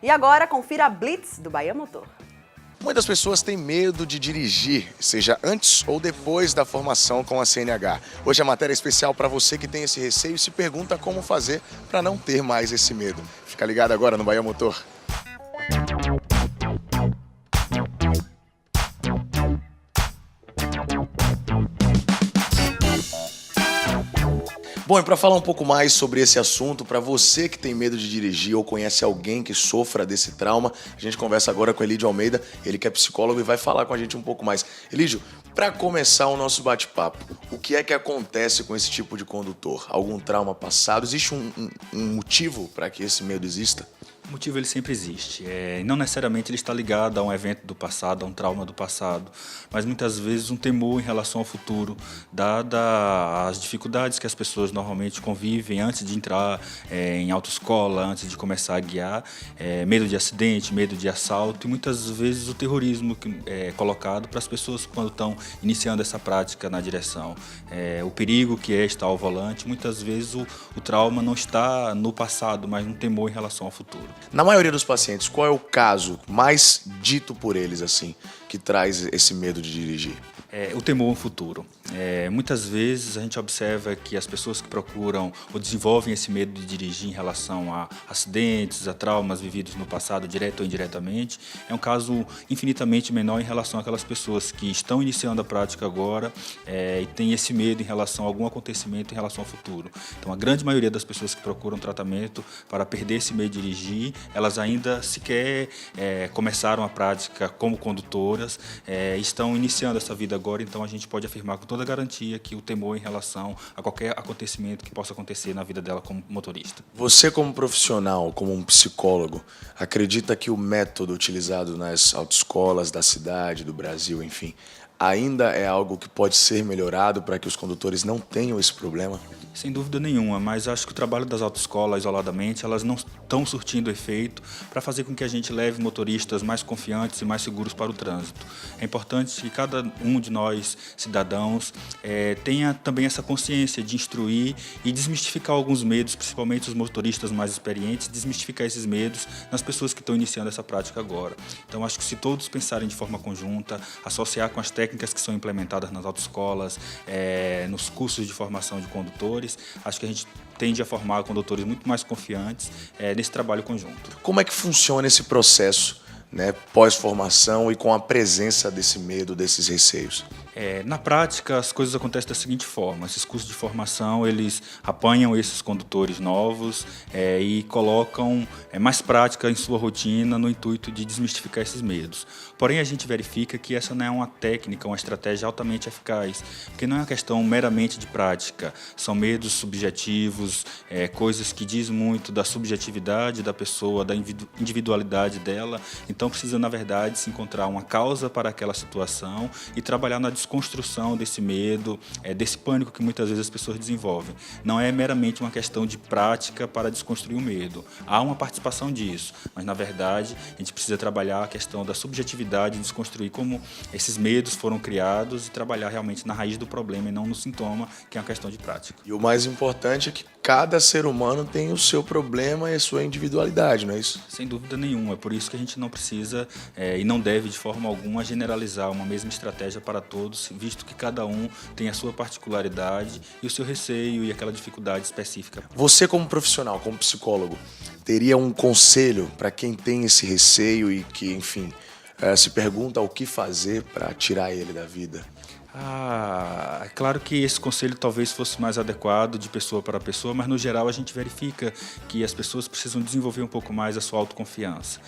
E agora, confira a Blitz do Bahia Motor. Muitas pessoas têm medo de dirigir, seja antes ou depois da formação com a CNH. Hoje a matéria é especial para você que tem esse receio e se pergunta como fazer para não ter mais esse medo. Fica ligado agora no Bahia Motor. Bom, e para falar um pouco mais sobre esse assunto, para você que tem medo de dirigir ou conhece alguém que sofra desse trauma, a gente conversa agora com Elídio Almeida, ele que é psicólogo e vai falar com a gente um pouco mais. Elídio, para começar o nosso bate-papo, o que é que acontece com esse tipo de condutor? Algum trauma passado? Existe um motivo para que esse medo exista? O motivo ele sempre existe. Não necessariamente ele está ligado a um evento do passado, a um trauma do passado, mas muitas vezes um temor em relação ao futuro, dada as dificuldades que as pessoas normalmente convivem antes de entrar em autoescola, antes de começar a guiar, medo de acidente, medo de assalto e muitas vezes o terrorismo que é colocado para as pessoas quando estão iniciando essa prática na direção. O perigo que é estar ao volante, muitas vezes o trauma não está no passado, mas um temor em relação ao futuro. Na maioria dos pacientes, qual é o caso mais dito por eles, assim, que traz esse medo de dirigir? O temor ao futuro. Muitas vezes a gente observa que as pessoas que procuram ou desenvolvem esse medo de dirigir em relação a acidentes, a traumas vividos no passado, direto ou indiretamente, é um caso infinitamente menor em relação àquelas pessoas que estão iniciando a prática agora e têm esse medo em relação a algum acontecimento em relação ao futuro. Então, a grande maioria das pessoas que procuram tratamento para perder esse medo de dirigir, elas ainda sequer começaram a prática como condutoras, estão iniciando essa vida agora, então a gente pode afirmar com toda a garantia que o temor em relação a qualquer acontecimento que possa acontecer na vida dela como motorista. Você como profissional, como um psicólogo, acredita que o método utilizado nas autoescolas da cidade, do Brasil, enfim, ainda é algo que pode ser melhorado para que os condutores não tenham esse problema? Sem dúvida nenhuma, mas acho que o trabalho das autoescolas, isoladamente, elas não estão surtindo efeito para fazer com que a gente leve motoristas mais confiantes e mais seguros para o trânsito. É importante que cada um de nós, cidadãos, tenha também essa consciência de instruir e desmistificar alguns medos, principalmente os motoristas mais experientes, desmistificar esses medos nas pessoas que estão iniciando essa prática agora. Então, acho que se todos pensarem de forma conjunta, associar com as técnicas que são implementadas nas autoescolas, nos cursos de formação de condutores, acho que a gente tende a formar condutores muito mais confiantes nesse trabalho conjunto. Como é que funciona esse processo, né, pós-formação e com a presença desse medo, desses receios? Na prática, as coisas acontecem da seguinte forma: esses cursos de formação, eles apanham esses condutores novos e colocam mais prática em sua rotina no intuito de desmistificar esses medos. Porém, a gente verifica que essa não é uma técnica, uma estratégia altamente eficaz, porque não é uma questão meramente de prática, são medos subjetivos, coisas que diz muito da subjetividade da pessoa, da individualidade dela, então precisa, na verdade, se encontrar uma causa para aquela situação e trabalhar na desconstrução desse medo, desse pânico que muitas vezes as pessoas desenvolvem. Não é meramente uma questão de prática para desconstruir o medo. Há uma participação disso, mas na verdade a gente precisa trabalhar a questão da subjetividade, desconstruir como esses medos foram criados e trabalhar realmente na raiz do problema e não no sintoma, que é uma questão de prática. E o mais importante é que cada ser humano tem o seu problema e a sua individualidade, não é isso? Sem dúvida nenhuma, é por isso que a gente não precisa e não deve de forma alguma generalizar uma mesma estratégia para todos, visto que cada um tem a sua particularidade e o seu receio e aquela dificuldade específica. Você como profissional, como psicólogo, teria um conselho para quem tem esse receio e que, enfim, se pergunta o que fazer para tirar ele da vida? É claro que esse conselho talvez fosse mais adequado de pessoa para pessoa, mas no geral a gente verifica que as pessoas precisam desenvolver um pouco mais a sua autoconfiança.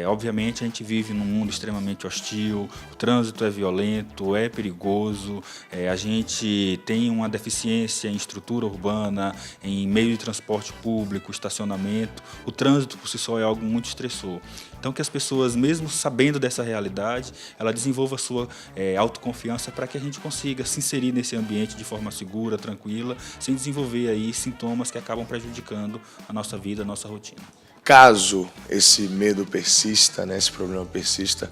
Obviamente a gente vive num mundo extremamente hostil, o trânsito é violento, é perigoso, a gente tem uma deficiência em estrutura urbana, em meio de transporte público, estacionamento, o trânsito por si só é algo muito estressor. Então que as pessoas, mesmo sabendo dessa realidade, ela desenvolva a sua autoconfiança para que a gente consiga se inserir nesse ambiente de forma segura, tranquila, sem desenvolver aí sintomas que acabam prejudicando a nossa vida, a nossa rotina. Caso esse medo persista, né, esse problema persista,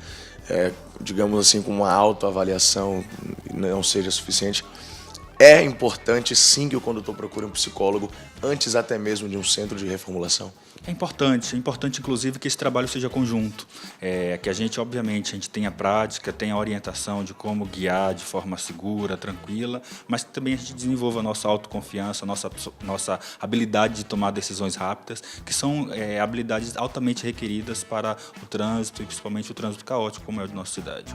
digamos assim, com uma autoavaliação não seja suficiente, É importante sim que o condutor procure um psicólogo antes até mesmo de um centro de reformulação? É importante inclusive que esse trabalho seja conjunto, que a gente, obviamente, a gente tenha prática, tenha orientação de como guiar de forma segura, tranquila, mas que também a gente desenvolva a nossa autoconfiança, nossa habilidade de tomar decisões rápidas, que são habilidades altamente requeridas para o trânsito e principalmente o trânsito caótico, como é o de nossa cidade.